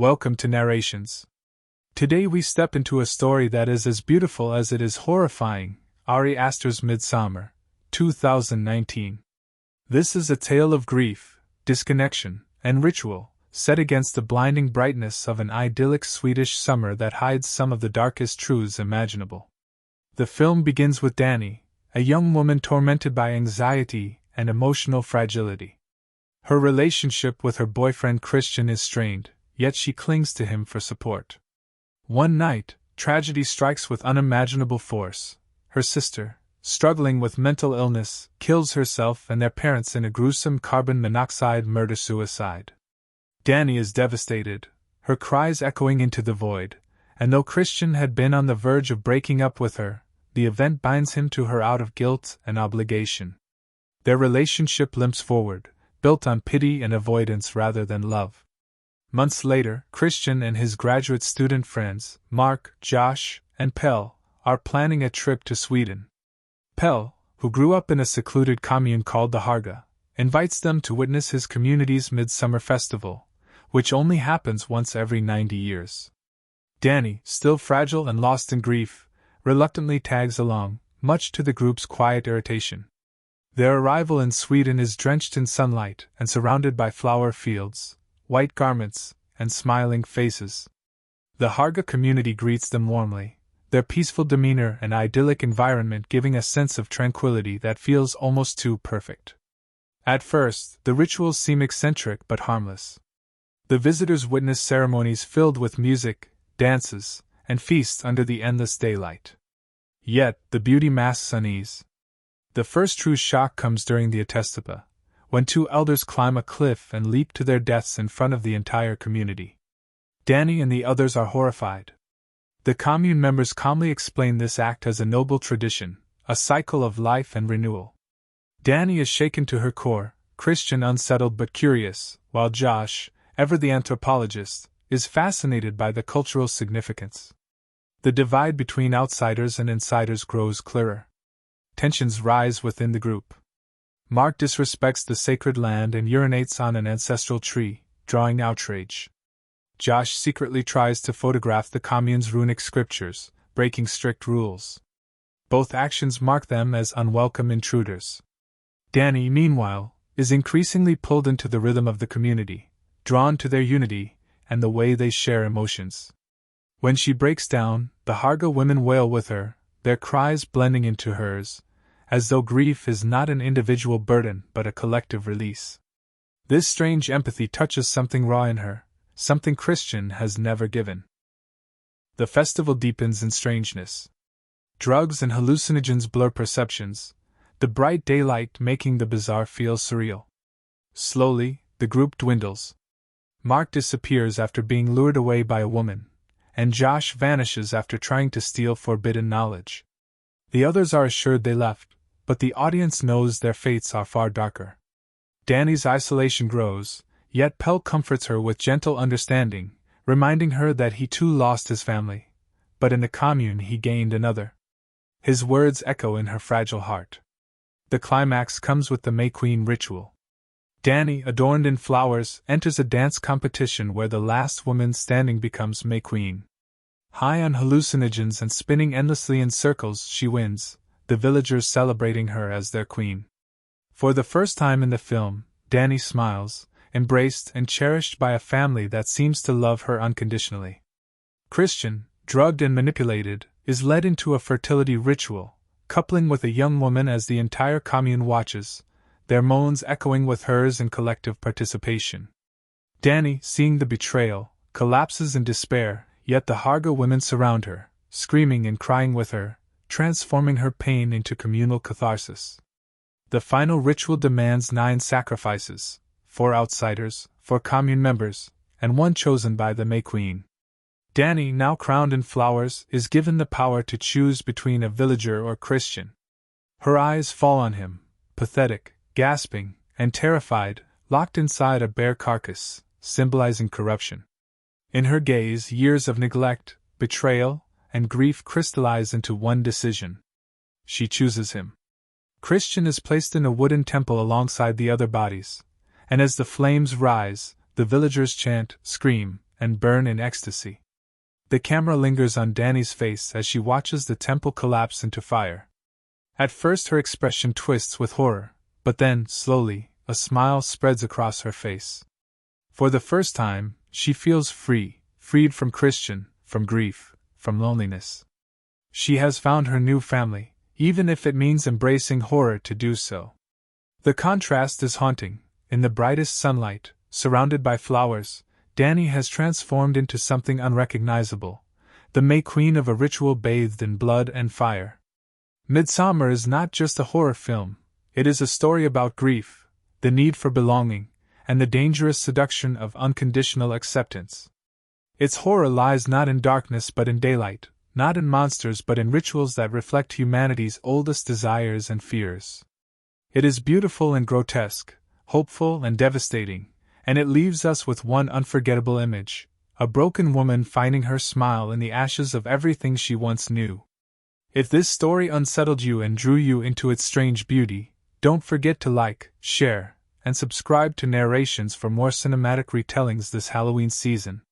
Welcome to Narrations. Today we step into a story that is as beautiful as it is horrifying, Ari Aster's Midsommar, 2019. This is a tale of grief, disconnection, and ritual, set against the blinding brightness of an idyllic Swedish summer that hides some of the darkest truths imaginable. The film begins with Dani, a young woman tormented by anxiety and emotional fragility. Her relationship with her boyfriend Christian is strained, yet she clings to him for support. One night, tragedy strikes with unimaginable force. Her sister, struggling with mental illness, kills herself and their parents in a gruesome carbon monoxide murder-suicide. Dani is devastated, her cries echoing into the void, and though Christian had been on the verge of breaking up with her, the event binds him to her out of guilt and obligation. Their relationship limps forward, built on pity and avoidance rather than love. Months later, Christian and his graduate student friends, Mark, Josh, and Pell, are planning a trip to Sweden. Pell, who grew up in a secluded commune called the Harga, invites them to witness his community's midsummer festival, which only happens once every 90 years. Dani, still fragile and lost in grief, reluctantly tags along, much to the group's quiet irritation. Their arrival in Sweden is drenched in sunlight and surrounded by flower fields, white garments, and smiling faces. The Harga community greets them warmly, their peaceful demeanor and idyllic environment giving a sense of tranquility that feels almost too perfect. At first, the rituals seem eccentric but harmless. The visitors witness ceremonies filled with music, dances, and feasts under the endless daylight. Yet, the beauty masks unease. The first true shock comes during the Atestapa, when two elders climb a cliff and leap to their deaths in front of the entire community. Dani and the others are horrified. The commune members calmly explain this act as a noble tradition, a cycle of life and renewal. Dani is shaken to her core, Christian unsettled but curious, while Josh, ever the anthropologist, is fascinated by the cultural significance. The divide between outsiders and insiders grows clearer. Tensions rise within the group. Mark disrespects the sacred land and urinates on an ancestral tree, drawing outrage. Josh secretly tries to photograph the commune's runic scriptures, breaking strict rules. Both actions mark them as unwelcome intruders. Dani, meanwhile, is increasingly pulled into the rhythm of the community, drawn to their unity and the way they share emotions. When she breaks down, the Harga women wail with her, their cries blending into hers, as though grief is not an individual burden but a collective release. This strange empathy touches something raw in her, something Christian has never given. The festival deepens in strangeness. Drugs and hallucinogens blur perceptions, the bright daylight making the bizarre feel surreal. Slowly, the group dwindles. Mark disappears after being lured away by a woman, and Josh vanishes after trying to steal forbidden knowledge. The others are assured they left, but the audience knows their fates are far darker. Dani's isolation grows, yet Pell comforts her with gentle understanding, reminding her that he too lost his family, but in the commune he gained another. His words echo in her fragile heart. The climax comes with the May Queen ritual. Dani, adorned in flowers, enters a dance competition where the last woman standing becomes May Queen. High on hallucinogens and spinning endlessly in circles, she wins, the villagers celebrating her as their queen. For the first time in the film, Dani smiles, embraced and cherished by a family that seems to love her unconditionally. Christian, drugged and manipulated, is led into a fertility ritual, coupling with a young woman as the entire commune watches, their moans echoing with hers in collective participation. Dani, seeing the betrayal, collapses in despair, yet the Harga women surround her, screaming and crying with her, transforming her pain into communal catharsis. The final ritual demands 9 sacrifices, 4 outsiders, 4 commune members, and 1 chosen by the May Queen. Dani, now crowned in flowers, is given the power to choose between a villager or Christian. Her eyes fall on him, pathetic, gasping, and terrified, locked inside a bare carcass, symbolizing corruption. In her gaze, years of neglect, betrayal, and grief crystallize into one decision. She chooses him. Christian is placed in a wooden temple alongside the other bodies, and as the flames rise, the villagers chant, scream, and burn in ecstasy. The camera lingers on Dani's face as she watches the temple collapse into fire. At first her expression twists with horror, but then, slowly, a smile spreads across her face. For the first time, she feels freed from Christian, from grief, from loneliness. She has found her new family, even if it means embracing horror to do so. The contrast is haunting. In the brightest sunlight, surrounded by flowers, Dani has transformed into something unrecognizable, the May Queen of a ritual bathed in blood and fire. Midsommar is not just a horror film, it is a story about grief, the need for belonging, and the dangerous seduction of unconditional acceptance. Its horror lies not in darkness but in daylight, not in monsters but in rituals that reflect humanity's oldest desires and fears. It is beautiful and grotesque, hopeful and devastating, and it leaves us with one unforgettable image: a broken woman finding her smile in the ashes of everything she once knew. If this story unsettled you and drew you into its strange beauty, don't forget to like, share, and subscribe to Narrations for more cinematic retellings this Halloween season.